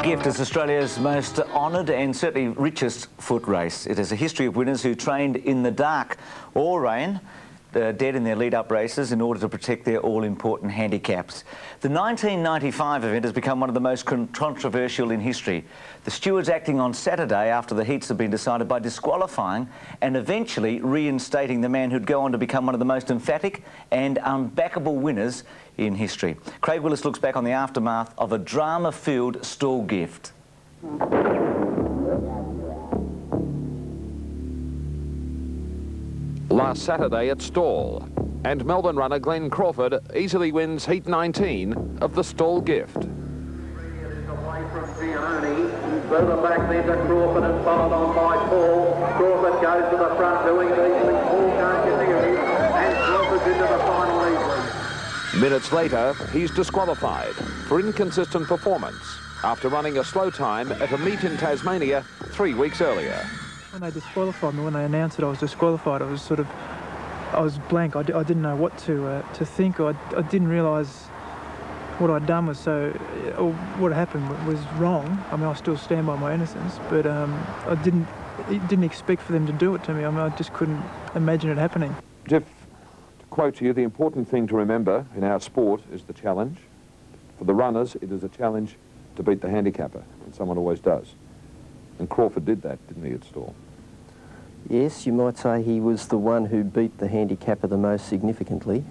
Gift is Australia's most honoured and certainly richest foot race. It has a history of winners who trained in the dark or rain, dead in their lead-up races in order to protect their all-important handicaps. The 1995 event has become one of the most controversial in history. The stewards acting on Saturday after the heats have been decided by disqualifying and eventually reinstating the man who'd go on to become one of the most emphatic and unbackable winners in history. Craig Willis looks back on the aftermath of a drama-filled Stawell Gift. Last Saturday at Stawell, and Melbourne runner Glenn Crawford easily wins Heat 19 of the Stawell Gift. Away from Giannoni, further back then to Crawford and followed on by Paul. Crawford goes to the front doing it easily. Paul can't get near him, and Crawford's into the final easily. Minutes later, he's disqualified for inconsistent performance after running a slow time at a meet in Tasmania 3 weeks earlier. When they disqualified me, when they announced that I was disqualified, I was blank. I didn't know what to think. I didn't realise what I'd done was what happened was wrong. I mean, I still stand by my innocence, but I didn't expect for them to do it to me. I mean, I just couldn't imagine it happening. Jeff, to quote you, the important thing to remember in our sport is the challenge. For the runners, it is a challenge to beat the handicapper, and someone always does. And Crawford did that, didn't he, at Stawell? Yes, you might say he was the one who beat the handicapper the most significantly.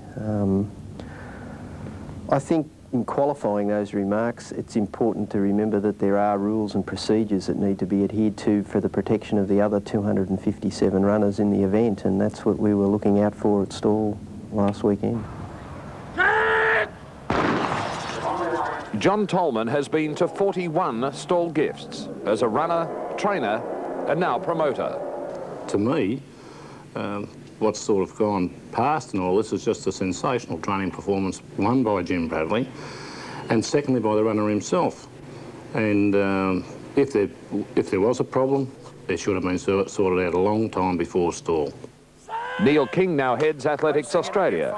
I think in qualifying those remarks, it's important to remember that there are rules and procedures that need to be adhered to for the protection of the other 257 runners in the event, and that's what we were looking out for at Stawell last weekend. John Tolman has been to 41 Stawell Gifts as a runner, trainer, and now promoter. To me, what's sort of gone past and all this is just a sensational training performance, one by Jim Bradley, and secondly by the runner himself. And if there was a problem, it should have been sorted out a long time before Stawell. Neil King now heads Athletics Australia.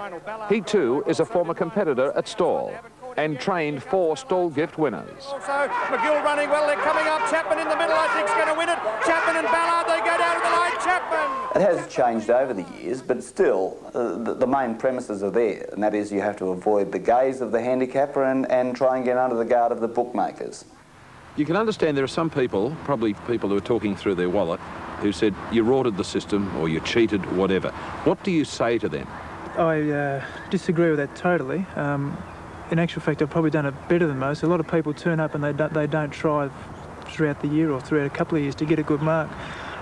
He too is a former competitor at Stawell and trained 4 Stawell Gift winners. Also, McGill running well, they're coming up. Chapman in the middle, I think, is going to win it. Chapman and Ballard, they go down to the line. Chapman! It has changed over the years, but still, the main premises are there, and that is you have to avoid the gaze of the handicapper and try and get under the guard of the bookmakers. You can understand there are some people, probably people who are talking through their wallet, who said you rorted the system or you cheated, whatever. What do you say to them? I disagree with that totally. In actual fact, I've probably done it better than most. A lot of people turn up and they don't try throughout the year or throughout a couple of years to get a good mark.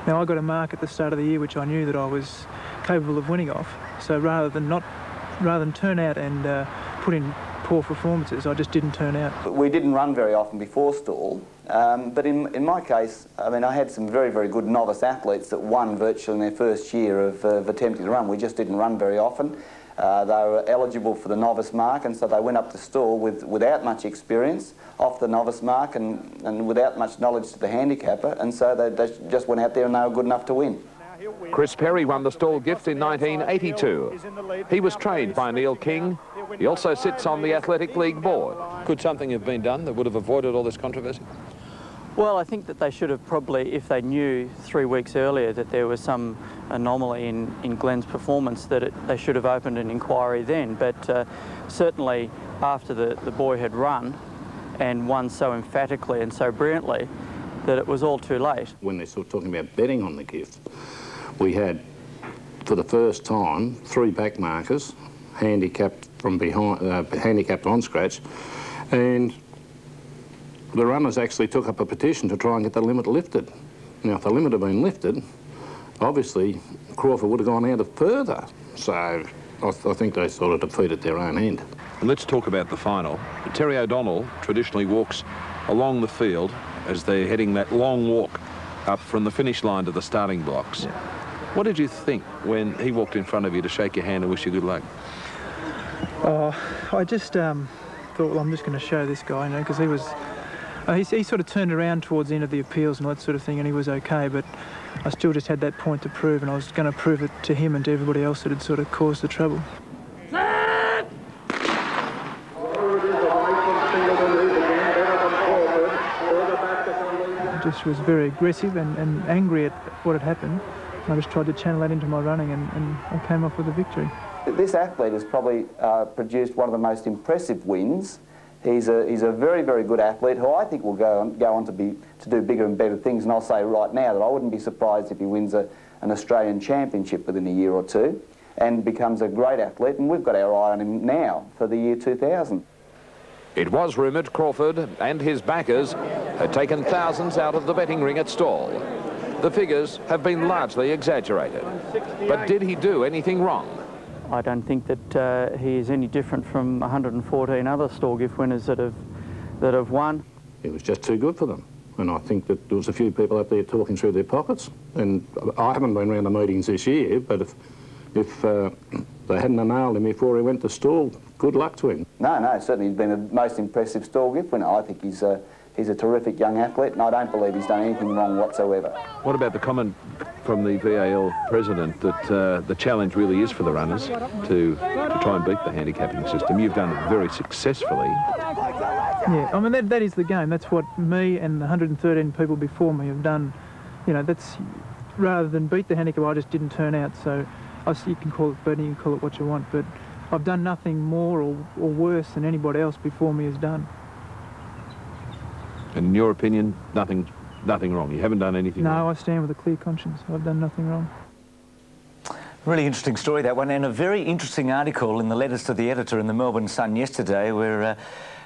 Now, I got a mark at the start of the year which I knew that I was capable of winning off. So rather than turn out and put in poor performances, I just didn't turn out. We didn't run very often before Stawell, but in my case, I mean, I had some very, very good novice athletes that won virtually in their first year of attempting to run. We just didn't run very often. They were eligible for the novice mark, and so they went up to Stawell without much experience off the novice mark and without much knowledge to the handicapper, and so they just went out there and they were good enough to win. Chris Perry won the Stawell Gift in 1982. He was trained by Neil King. He also sits on the Athletic League board. Could something have been done that would have avoided all this controversy? Well, I think that they should have probably, if they knew 3 weeks earlier that there was some anomaly in Glenn's performance, that they should have opened an inquiry then. But certainly after the boy had run and won so emphatically and so brilliantly, that it was all too late. When they're sort of talking about betting on the gift, we had, for the first time, 3 back markers, handicapped from behind, handicapped on scratch, and the runners actually took up a petition to try and get the limit lifted. Now, if the limit had been lifted, obviously Crawford would have gone out further. So I think they sort of defeated their own end. And let's talk about the final. Terry O'Donnell traditionally walks along the field as they're heading that long walk up from the finish line to the starting blocks. Yeah. What did you think when he walked in front of you to shake your hand and wish you good luck? I just thought, well, I'm just going to show this guy, you know, because he was... he sort of turned around towards the end of the appeals and all that sort of thing, and he was okay, but I still just had that point to prove, and I was going to prove it to him and to everybody else that had sort of caused the trouble. just was very aggressive and angry at what had happened. I just tried to channel that into my running, and I came off with a victory. This athlete has probably produced one of the most impressive wins. He's a very, very good athlete who I think will go on to do bigger and better things. And I'll say right now that I wouldn't be surprised if he wins an Australian championship within a year or two and becomes a great athlete. And we've got our eye on him now for the year 2000. It was rumoured Crawford and his backers had taken thousands out of the betting ring at Stawell. The figures have been largely exaggerated. But did he do anything wrong? I don't think that he is any different from 114 other Stawell Gift winners that have won. It was just too good for them. And I think that there was a few people up there talking through their pockets. And I haven't been around the meetings this year, but if they hadn't nailed him before he went to Stawell, good luck to him. No, certainly he's been the most impressive Stawell Gift winner. I think he's a terrific young athlete, and I don't believe he's done anything wrong whatsoever. What about the comment from the VAL president that the challenge really is for the runners to try and beat the handicapping system? You've done it very successfully. Yeah, I mean, that is the game. That's what me and the 113 people before me have done. You know, that's, rather than beat the handicap, I just didn't turn out. So you can call it beating, you can call it what you want, but I've done nothing more or worse than anybody else before me has done. And in your opinion, nothing wrong? You haven't done anything wrong? No, I stand with a clear conscience. I've done nothing wrong. Really interesting story, that one, and a very interesting article in the letters to the editor in the Melbourne Sun yesterday, where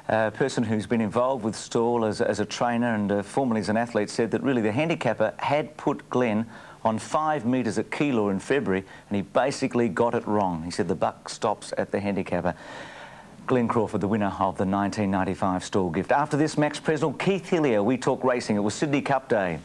a person who's been involved with Stawell as a trainer and formerly as an athlete said that really the handicapper had put Glenn on 5 metres at Keilor in February, and he basically got it wrong. He said the buck stops at the handicapper. Glenn Crawford, the winner of the 1995 Stawell Gift. After this, Max Presnell, Keith Hillier, We Talk Racing. It was Sydney Cup Day.